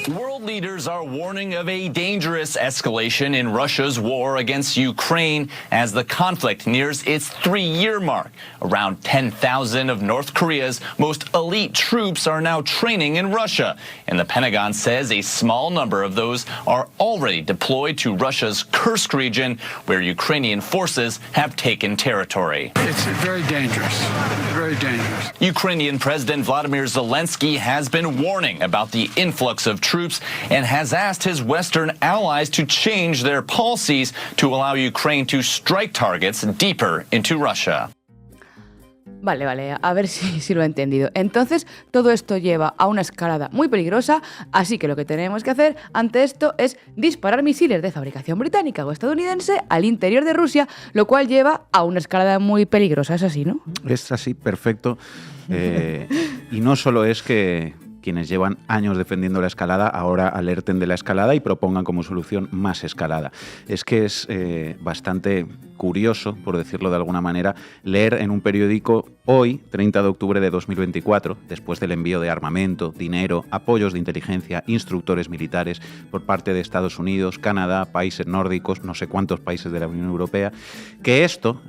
[SPEAKER 9] World leaders are warning of a dangerous escalation in Russia's war against Ukraine as the conflict nears its 3-year mark. Around 10,000 of North Korea's most elite troops are now training in Russia, and the Pentagon says a small number of those are already deployed to Russia's Kursk region, where Ukrainian forces have taken territory.
[SPEAKER 10] It's very dangerous, very dangerous.
[SPEAKER 9] Ukrainian President Vladimir Zelensky has been warning about the influx of troops and has asked his Western allies to change their policies to allow Ukraine to strike targets deeper into Russia.
[SPEAKER 4] Vale, a ver si lo he entendido. Entonces, todo esto lleva a una escalada muy peligrosa, así que lo que tenemos que hacer ante esto es disparar misiles de fabricación británica o estadounidense al interior de Rusia, lo cual lleva a una escalada muy peligrosa. Es así, ¿no?
[SPEAKER 5] Es así, perfecto. Y no solo es que quienes llevan años defendiendo la escalada ahora alerten de la escalada y propongan como solución más escalada. Es que es bastante curioso, por decirlo de alguna manera, leer en un periódico hoy, 30 de octubre de 2024, después del envío de armamento, dinero, apoyos de inteligencia, instructores militares por parte de Estados Unidos, Canadá, países nórdicos, no sé cuántos países de la Unión Europea, que esto,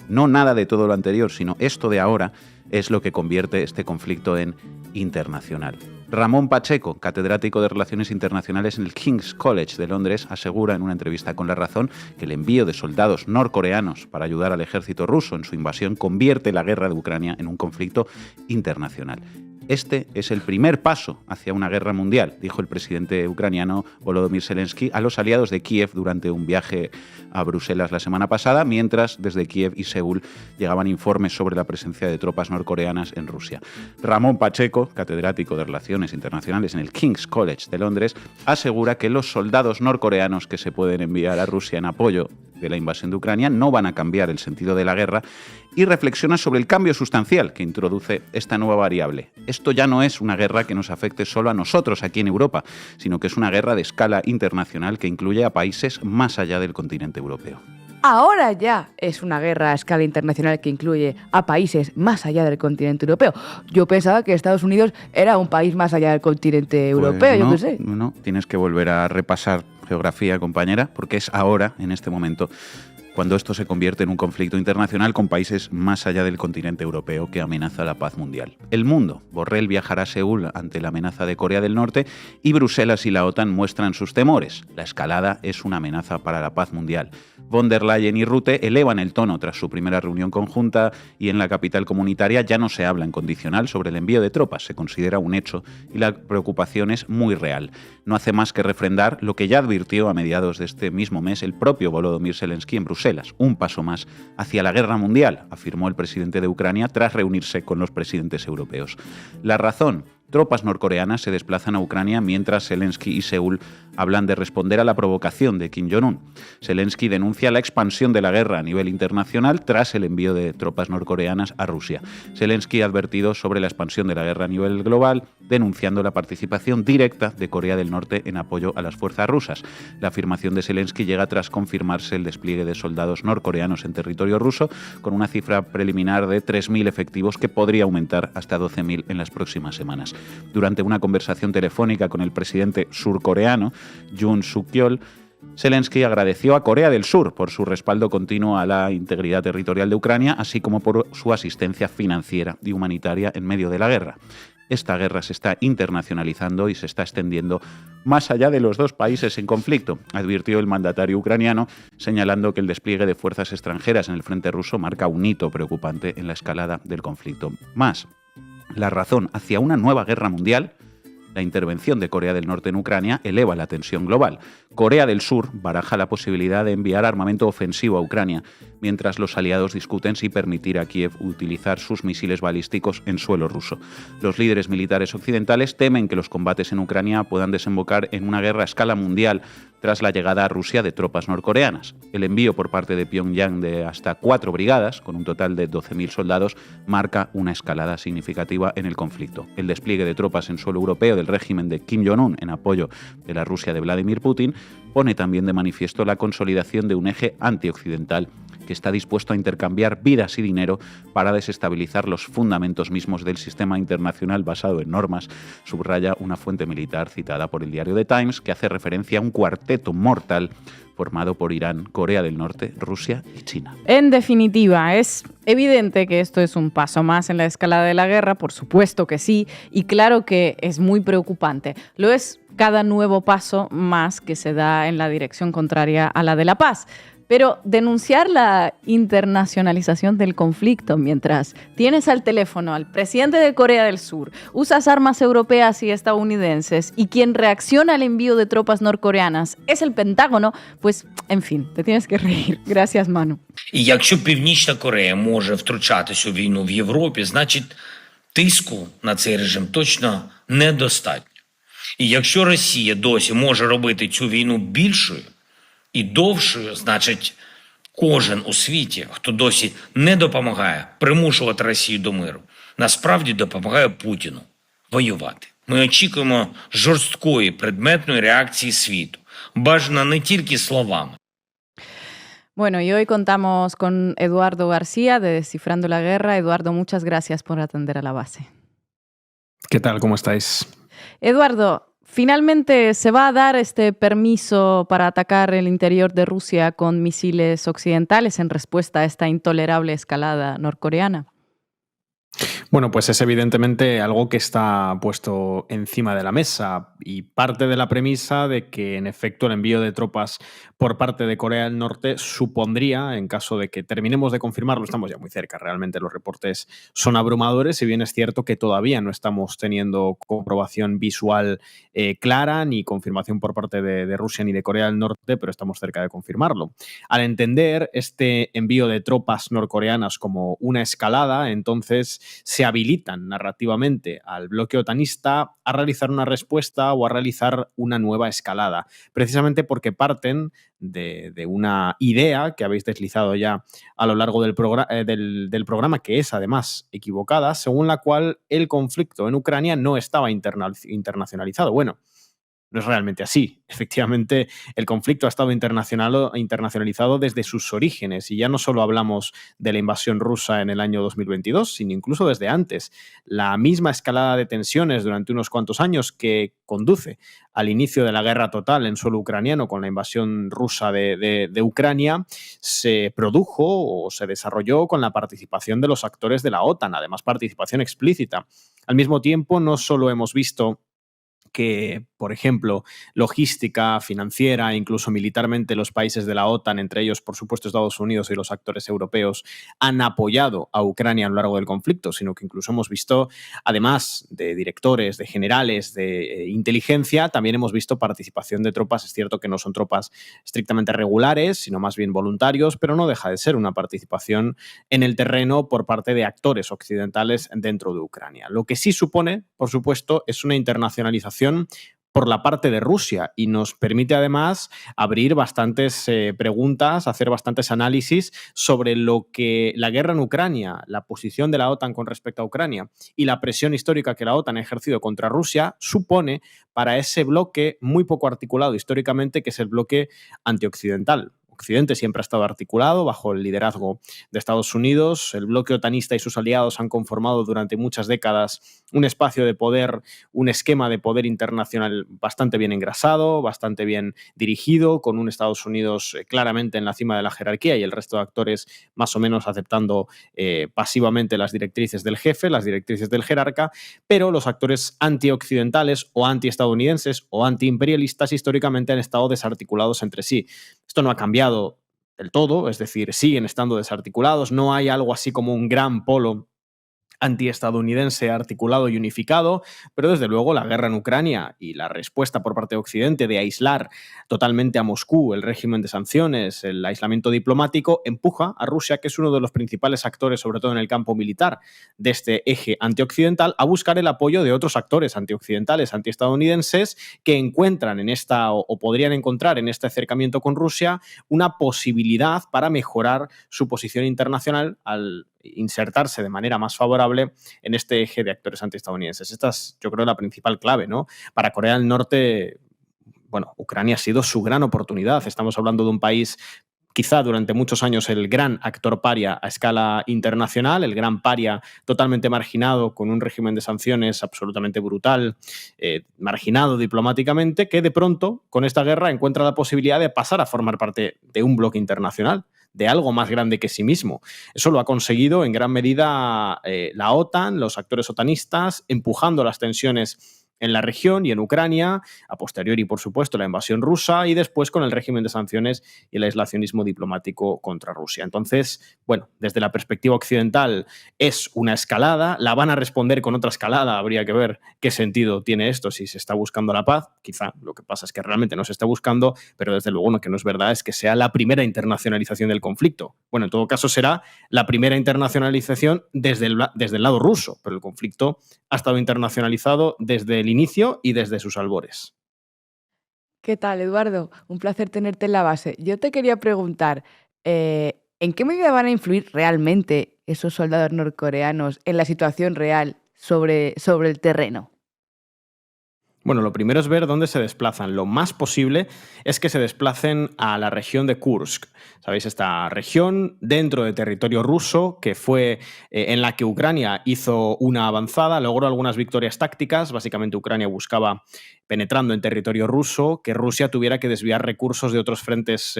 [SPEAKER 5] no nada de todo lo anterior, sino esto de ahora, es lo que convierte este conflicto en internacional. Ramón Pacheco, catedrático de Relaciones Internacionales en el King's College de Londres, asegura en una entrevista con La Razón que el envío de soldados norcoreanos para ayudar al ejército ruso en su invasión convierte la guerra de Ucrania en un conflicto internacional. Este es el primer paso hacia una guerra mundial, dijo el presidente ucraniano Volodymyr Zelensky a los aliados de Kiev durante un viaje a Bruselas la semana pasada, mientras desde Kiev y Seúl llegaban informes sobre la presencia de tropas norcoreanas en Rusia. Ramón Pacheco, catedrático de Relaciones Internacionales en el King's College de Londres, asegura que los soldados norcoreanos que se pueden enviar a Rusia en apoyo de la invasión de Ucrania no van a cambiar el sentido de la guerra y reflexiona sobre el cambio sustancial que introduce esta nueva variable. Esto ya no es una guerra que nos afecte solo a nosotros aquí en Europa, sino que es una guerra de escala internacional que incluye a países más allá del continente europeo.
[SPEAKER 4] Ahora ya es una guerra a escala internacional que incluye a países más allá del continente europeo. Yo pensaba que Estados Unidos era un país más allá del continente europeo,
[SPEAKER 5] Pues
[SPEAKER 4] yo qué sé.
[SPEAKER 5] No, tienes que volver a repasar geografía, compañera, porque es ahora, en este momento, cuando esto se convierte en un conflicto internacional con países más allá del continente europeo que amenaza la paz mundial. El mundo. Borrell viajará a Seúl ante la amenaza de Corea del Norte y Bruselas y la OTAN muestran sus temores. La escalada es una amenaza para la paz mundial. Von der Leyen y Rutte elevan el tono tras su primera reunión conjunta y en la capital comunitaria ya no se habla en condicional sobre el envío de tropas, se considera un hecho y la preocupación es muy real. No hace más que refrendar lo que ya advirtió a mediados de este mismo mes el propio Volodymyr Zelensky en Bruselas. Un paso más hacia la guerra mundial, afirmó el presidente de Ucrania tras reunirse con los presidentes europeos. La razón: tropas norcoreanas se desplazan a Ucrania mientras Zelensky y Seúl hablan de responder a la provocación de Kim Jong-un. Zelensky denuncia la expansión de la guerra a nivel internacional tras el envío de tropas norcoreanas a Rusia. Zelensky ha advertido sobre la expansión de la guerra a nivel global, denunciando la participación directa de Corea del Norte en apoyo a las fuerzas rusas. La afirmación de Zelensky llega tras confirmarse el despliegue de soldados norcoreanos en territorio ruso, con una cifra preliminar de 3.000 efectivos que podría aumentar hasta 12.000 en las próximas semanas. Durante una conversación telefónica con el presidente surcoreano, Yoon Suk-yeol, Zelensky agradeció a Corea del Sur por su respaldo continuo a la integridad territorial de Ucrania, así como por su asistencia financiera y humanitaria en medio de la guerra. Esta guerra se está internacionalizando y se está extendiendo más allá de los dos países en conflicto, advirtió el mandatario ucraniano, señalando que el despliegue de fuerzas extranjeras en el frente ruso marca un hito preocupante en la escalada del conflicto. Más, la razón hacia una nueva guerra mundial: la intervención de Corea del Norte en Ucrania eleva la tensión global. Corea del Sur baraja la posibilidad de enviar armamento ofensivo a Ucrania, mientras los aliados discuten si permitir a Kiev utilizar sus misiles balísticos en suelo ruso. Los líderes militares occidentales temen que los combates en Ucrania puedan desembocar en una guerra a escala mundial tras la llegada a Rusia de tropas norcoreanas. El envío por parte de Pyongyang de hasta 4 brigadas, con un total de 12.000 soldados, marca una escalada significativa en el conflicto. El despliegue de tropas en suelo europeo del régimen de Kim Jong-un en apoyo de la Rusia de Vladimir Putin pone también de manifiesto la consolidación de un eje antioccidental que está dispuesto a intercambiar vidas y dinero para desestabilizar los fundamentos mismos del sistema internacional basado en normas, subraya una fuente militar citada por el diario The Times, que hace referencia a un cuarteto mortal formado por Irán, Corea del Norte, Rusia y China.
[SPEAKER 2] En definitiva, es evidente que esto es un paso más en la escalada de la guerra, por supuesto que sí, y claro que es muy preocupante. Lo es cada nuevo paso más que se da en la dirección contraria a la de la paz. Pero denunciar la internacionalización del conflicto mientras tienes al teléfono al presidente de Corea del Sur, usas armas europeas y estadounidenses y quien reacciona al envío de tropas norcoreanas es el Pentágono, pues, en fin, te tienes que reír. Gracias, Manu.
[SPEAKER 11] І якщо Північна Корея може втручатися у війну в Європі, значить тиску на цей режим точно недостатньо. І якщо Росія досі може робити цю війну більшою і довшою, значить, кожен у світі, хто досі не допомагає примушувати Росію до миру, насправді допомагає Путіну воювати. Ми очікуємо жорсткої предметної реакції світу, бажано не тільки словами.
[SPEAKER 2] Bueno, y hoy contamos con Eduardo García de Descifrando la Guerra. Eduardo, muchas gracias por atender a la base.
[SPEAKER 12] ¿Qué tal? ¿Cómo estáis?
[SPEAKER 2] Eduardo, finalmente se va a dar este permiso para atacar el interior de Rusia con misiles occidentales en respuesta a esta intolerable escalada norcoreana.
[SPEAKER 12] Bueno, pues es evidentemente algo que está puesto encima de la mesa y parte de la premisa de que, en efecto, el envío de tropas por parte de Corea del Norte supondría, en caso de que terminemos de confirmarlo, estamos ya muy cerca, realmente los reportes son abrumadores, si bien es cierto que todavía no estamos teniendo comprobación visual clara ni confirmación por parte de Rusia ni de Corea del Norte, pero estamos cerca de confirmarlo. Al entender este envío de tropas norcoreanas como una escalada, entonces se habilitan narrativamente al bloque otanista a realizar una respuesta o a realizar una nueva escalada, precisamente porque parten de una idea que habéis deslizado ya a lo largo del programa, que es además equivocada, según la cual el conflicto en Ucrania no estaba internacionalizado. Bueno, no es realmente así. Efectivamente, el conflicto ha estado internacionalizado desde sus orígenes y ya no solo hablamos de la invasión rusa en el año 2022, sino incluso desde antes. La misma escalada de tensiones durante unos cuantos años que conduce al inicio de la guerra total en suelo ucraniano con la invasión rusa de Ucrania se produjo o se desarrolló con la participación de los actores de la OTAN, además participación explícita. Al mismo tiempo, no solo hemos visto que, por ejemplo, logística, financiera e incluso militarmente los países de la OTAN, entre ellos, por supuesto, Estados Unidos y los actores europeos, han apoyado a Ucrania a lo largo del conflicto, sino que incluso hemos visto, además de directores, de generales, de inteligencia, también hemos visto participación de tropas. Es cierto que no son tropas estrictamente regulares, sino más bien voluntarios, pero no deja de ser una participación en el terreno por parte de actores occidentales dentro de Ucrania. Lo que sí supone, por supuesto, es una internacionalización por la parte de Rusia y nos permite además abrir bastantes preguntas, hacer bastantes análisis sobre lo que la guerra en Ucrania, la posición de la OTAN con respecto a Ucrania y la presión histórica que la OTAN ha ejercido contra Rusia supone para ese bloque muy poco articulado históricamente, que es el bloque antioccidental. Occidente siempre ha estado articulado bajo el liderazgo de Estados Unidos. El bloque otanista y sus aliados han conformado durante muchas décadas un espacio de poder, un esquema de poder internacional bastante bien engrasado, bastante bien dirigido, con un Estados Unidos claramente en la cima de la jerarquía y el resto de actores más o menos aceptando pasivamente las directrices del jefe, las directrices del jerarca, pero los actores antioccidentales o antiestadounidenses o antiimperialistas históricamente han estado desarticulados entre sí. Esto no ha cambiado del todo, es decir, siguen estando desarticulados, no hay algo así como un gran polo antiestadounidense articulado y unificado, pero desde luego la guerra en Ucrania y la respuesta por parte de Occidente de aislar totalmente a Moscú, el régimen de sanciones, el aislamiento diplomático, empuja a Rusia, que es uno de los principales actores, sobre todo en el campo militar, de este eje antioccidental, a buscar el apoyo de otros actores antioccidentales, antiestadounidenses, que encuentran en esta, o podrían encontrar en este acercamiento con Rusia, una posibilidad para mejorar su posición internacional al insertarse de manera más favorable en este eje de actores antiestadounidenses. Esta es, yo creo, la principal clave, ¿no? Para Corea del Norte, bueno, Ucrania ha sido su gran oportunidad. Estamos hablando de un país, quizá durante muchos años el gran actor paria a escala internacional, el gran paria totalmente marginado, con un régimen de sanciones absolutamente brutal, marginado diplomáticamente, que de pronto, con esta guerra, encuentra la posibilidad de pasar a formar parte de un bloque internacional, de algo más grande que sí mismo. Eso lo ha conseguido en gran medida la OTAN, los actores otanistas, empujando las tensiones en la región y en Ucrania, a posteriori, por supuesto, la invasión rusa y después con el régimen de sanciones y el aislacionismo diplomático contra Rusia. Entonces, bueno, desde la perspectiva occidental es una escalada, la van a responder con otra escalada, habría que ver qué sentido tiene esto, si se está buscando la paz, quizá lo que pasa es que realmente no se está buscando, pero desde luego lo que no es verdad es que sea la primera internacionalización del conflicto. Bueno, en todo caso será la primera internacionalización desde el lado ruso, pero el conflicto ha estado internacionalizado desde el inicio y desde sus albores.
[SPEAKER 4] ¿Qué tal, Eduardo? Un placer tenerte en la base. Yo te quería preguntar, ¿en qué medida van a influir realmente esos soldados norcoreanos en la situación real sobre el terreno?
[SPEAKER 12] Bueno, lo primero es ver dónde se desplazan. Lo más posible es que se desplacen a la región de Kursk. ¿Sabéis? Esta región dentro de territorio ruso, que fue en la que Ucrania hizo una avanzada, logró algunas victorias tácticas. Básicamente Ucrania buscaba, penetrando en territorio ruso, que Rusia tuviera que desviar recursos de otros frentes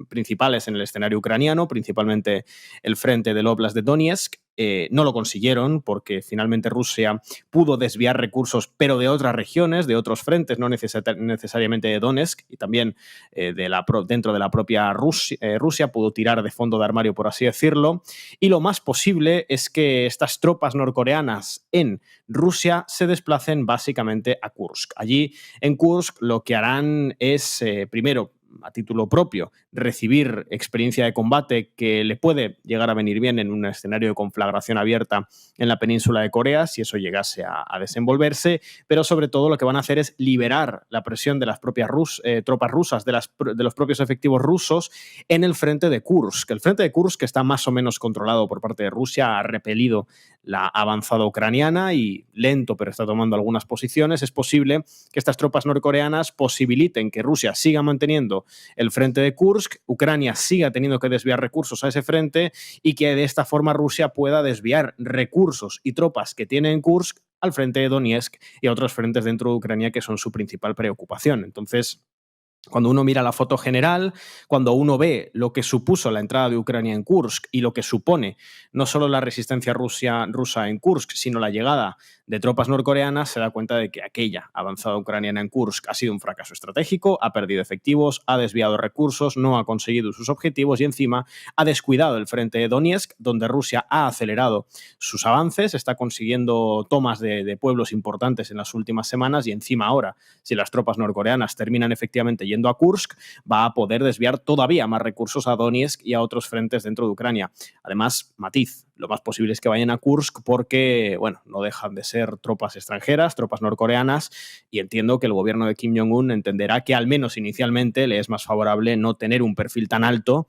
[SPEAKER 12] principales en el escenario ucraniano, principalmente el frente del Oblast de Donetsk, no lo consiguieron porque finalmente Rusia pudo desviar recursos, pero de otras regiones, de otros frentes, no necesariamente de Donetsk, y también dentro de la propia Rusia pudo tirar de fondo de armario, por así decirlo. Y lo más posible es que estas tropas norcoreanas en Rusia se desplacen básicamente a Kursk. Allí en Kursk lo que harán es, primero, a título propio, recibir experiencia de combate que le puede llegar a venir bien en un escenario de conflagración abierta en la península de Corea, si eso llegase a desenvolverse, pero sobre todo lo que van a hacer es liberar la presión de las propias tropas rusas, de los propios efectivos rusos en el frente de Kursk. El frente de Kursk está más o menos controlado por parte de Rusia, ha repelido la avanzada ucraniana y lento, pero está tomando algunas posiciones. Es posible que estas tropas norcoreanas posibiliten que Rusia siga manteniendo el frente de Kursk, Ucrania siga teniendo que desviar recursos a ese frente y que de esta forma Rusia pueda desviar recursos y tropas que tiene en Kursk al frente de Donetsk y a otros frentes dentro de Ucrania que son su principal preocupación. Entonces, cuando uno mira la foto general, cuando uno ve lo que supuso la entrada de Ucrania en Kursk y lo que supone no solo la resistencia rusa en Kursk, sino la llegada de tropas norcoreanas, se da cuenta de que aquella avanzada ucraniana en Kursk ha sido un fracaso estratégico, ha perdido efectivos, ha desviado recursos, no ha conseguido sus objetivos y encima ha descuidado el frente de Donetsk, donde Rusia ha acelerado sus avances, está consiguiendo tomas de pueblos importantes en las últimas semanas y encima ahora, si las tropas norcoreanas terminan efectivamente yendo a Kursk, va a poder desviar todavía más recursos a Donetsk y a otros frentes dentro de Ucrania. Además, matiz, lo más posible es que vayan a Kursk porque, bueno, no dejan de ser tropas extranjeras, tropas norcoreanas, y entiendo que el gobierno de Kim Jong-un entenderá que al menos inicialmente le es más favorable no tener un perfil tan alto,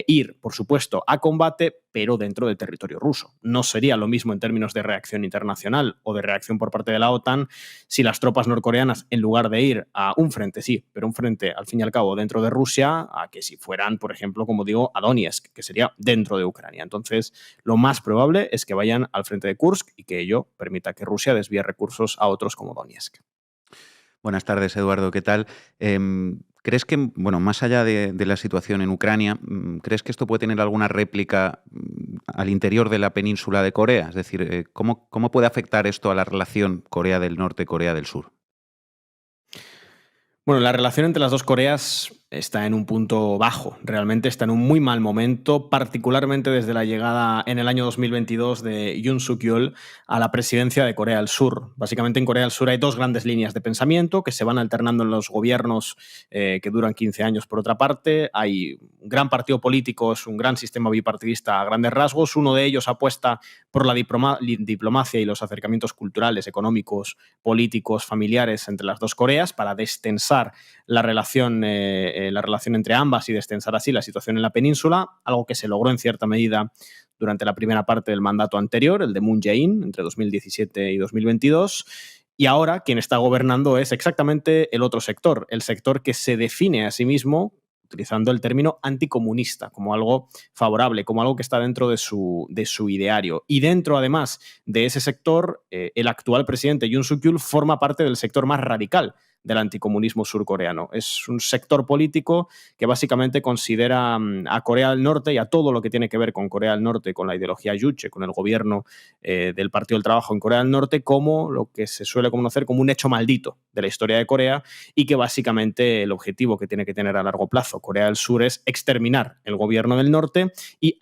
[SPEAKER 12] ir, por supuesto, a combate, pero dentro del territorio ruso. No sería lo mismo en términos de reacción internacional o de reacción por parte de la OTAN si las tropas norcoreanas, en lugar de ir a un frente, sí, pero un frente, al fin y al cabo, dentro de Rusia, a que si fueran, por ejemplo, como digo, a Donetsk, que sería dentro de Ucrania. Entonces, lo más probable es que vayan al frente de Kursk y que ello permita que Rusia desvíe recursos a otros como Donetsk.
[SPEAKER 5] Buenas tardes, Eduardo, ¿qué tal? ¿Crees que, bueno, más allá de la situación en Ucrania, crees que esto puede tener alguna réplica al interior de la península de Corea? Es decir, ¿cómo puede afectar esto a la relación Corea del Norte-Corea del Sur?
[SPEAKER 12] Bueno, la relación entre las dos Coreas está en un punto bajo, realmente está en un muy mal momento, particularmente desde la llegada en el año 2022 de Yoon Suk-yeol a la presidencia de Corea del Sur. Básicamente en Corea del Sur hay dos grandes líneas de pensamiento que se van alternando en los gobiernos que duran 15 años por otra parte. Hay un gran partido político, es un gran sistema bipartidista a grandes rasgos. Uno de ellos apuesta por la diplomacia y los acercamientos culturales, económicos, políticos, familiares entre las dos Coreas para destensar la relación entre ambas y destensar así la situación en la península, algo que se logró en cierta medida durante la primera parte del mandato anterior, el de Moon Jae-in, entre 2017 y 2022. Y ahora quien está gobernando es exactamente el otro sector, el sector que se define a sí mismo utilizando el término anticomunista como algo favorable, como algo que está dentro de su ideario. Y dentro, además, de ese sector, el actual presidente Yoon Suk-yeol forma parte del sector más radical del anticomunismo surcoreano. Es un sector político que básicamente considera a Corea del Norte y a todo lo que tiene que ver con Corea del Norte, con la ideología Juche, con el gobierno del Partido del Trabajo en Corea del Norte, como lo que se suele conocer como un hecho maldito de la historia de Corea y que básicamente el objetivo que tiene que tener a largo plazo Corea del Sur es exterminar el gobierno del norte y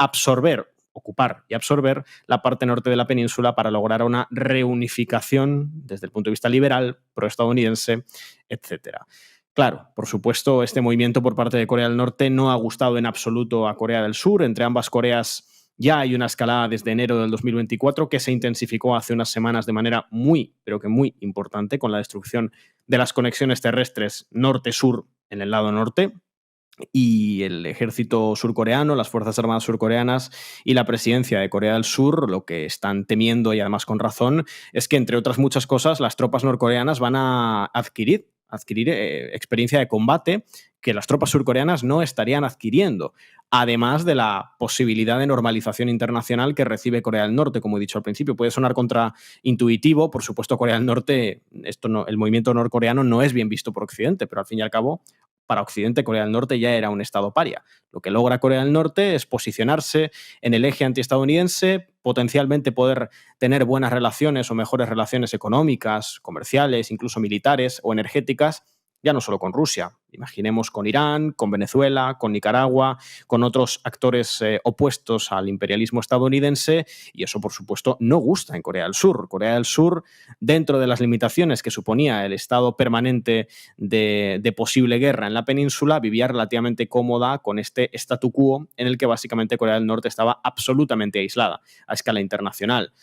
[SPEAKER 12] ocupar y absorber la parte norte de la península para lograr una reunificación desde el punto de vista liberal, proestadounidense, etc. Claro, por supuesto, este movimiento por parte de Corea del Norte no ha gustado en absoluto a Corea del Sur. Entre ambas Coreas ya hay una escalada desde enero del 2024 que se intensificó hace unas semanas de manera muy, pero que muy importante con la destrucción de las conexiones terrestres norte-sur en el lado norte. Y el ejército surcoreano, las Fuerzas Armadas surcoreanas y la presidencia de Corea del Sur lo que están temiendo, y además con razón, es que, entre otras muchas cosas, las tropas norcoreanas van a adquirir experiencia de combate que las tropas surcoreanas no estarían adquiriendo, además de la posibilidad de normalización internacional que recibe Corea del Norte. Como he dicho al principio, puede sonar contraintuitivo. Por supuesto, Corea del Norte, el movimiento norcoreano no es bien visto por Occidente, pero al fin y al cabo para Occidente Corea del Norte ya era un estado paria. Lo que logra Corea del Norte es posicionarse en el eje antiestadounidense, potencialmente poder tener buenas relaciones o mejores relaciones económicas, comerciales, incluso militares o energéticas, ya no solo con Rusia. Imaginemos con Irán, con Venezuela, con Nicaragua, con otros actores opuestos al imperialismo estadounidense, y eso, por supuesto, no gusta en Corea del Sur. Corea del Sur, dentro de las limitaciones que suponía el estado permanente de posible guerra en la península, vivía relativamente cómoda con este statu quo en el que básicamente Corea del Norte estaba absolutamente aislada a escala internacional.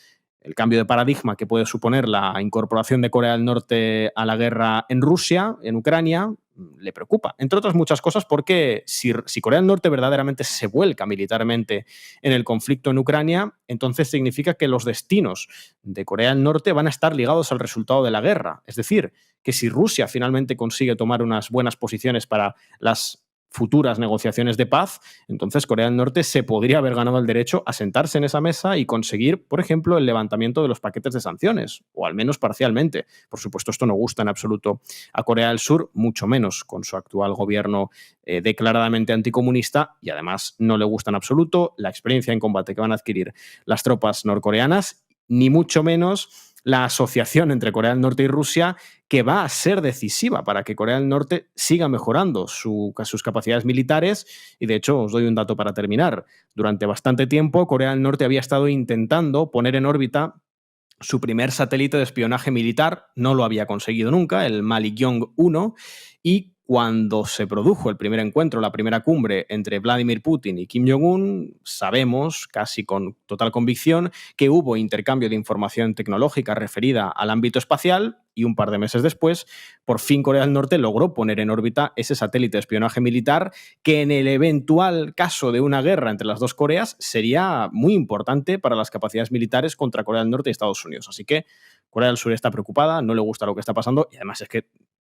[SPEAKER 12] El cambio de paradigma que puede suponer la incorporación de Corea del Norte a la guerra en Rusia, en Ucrania, le preocupa. Entre otras muchas cosas porque si Corea del Norte verdaderamente se vuelca militarmente en el conflicto en Ucrania, entonces significa que los destinos de Corea del Norte van a estar ligados al resultado de la guerra. Es decir, que si Rusia finalmente consigue tomar unas buenas posiciones para las futuras negociaciones de paz, entonces Corea del Norte se podría haber ganado el derecho a sentarse en esa mesa y conseguir, por ejemplo, el levantamiento de los paquetes de sanciones, o al menos parcialmente. Por supuesto, esto no gusta en absoluto a Corea del Sur, mucho menos con su actual gobierno declaradamente anticomunista, y además no le gusta en absoluto la experiencia en combate que van a adquirir las tropas norcoreanas, ni mucho menos la asociación entre Corea del Norte y Rusia, que va a ser decisiva para que Corea del Norte siga mejorando sus capacidades militares. Y de hecho, os doy un dato para terminar. Durante bastante tiempo, Corea del Norte había estado intentando poner en órbita su primer satélite de espionaje militar, no lo había conseguido nunca, el Malikyong-1, y cuando se produjo el primer encuentro, la primera cumbre entre Vladimir Putin y Kim Jong-un, sabemos, casi con total convicción, que hubo intercambio de información tecnológica referida al ámbito espacial, y un par de meses después, por fin Corea del Norte logró poner en órbita ese satélite de espionaje militar que en el eventual caso de una guerra entre las dos Coreas sería muy importante para las capacidades militares contra Corea del Norte y Estados Unidos. Así que Corea del Sur está preocupada, no le gusta lo que está pasando, y además es que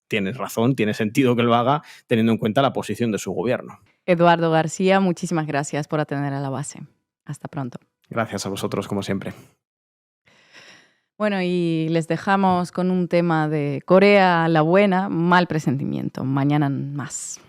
[SPEAKER 12] tienes razón, tiene sentido que lo haga teniendo en cuenta la posición de su gobierno.
[SPEAKER 2] Eduardo García, muchísimas gracias por atender a la base. Hasta pronto.
[SPEAKER 12] Gracias a vosotros, como siempre.
[SPEAKER 2] Bueno, y les dejamos con un tema de Corea la buena, mal presentimiento. Mañana más.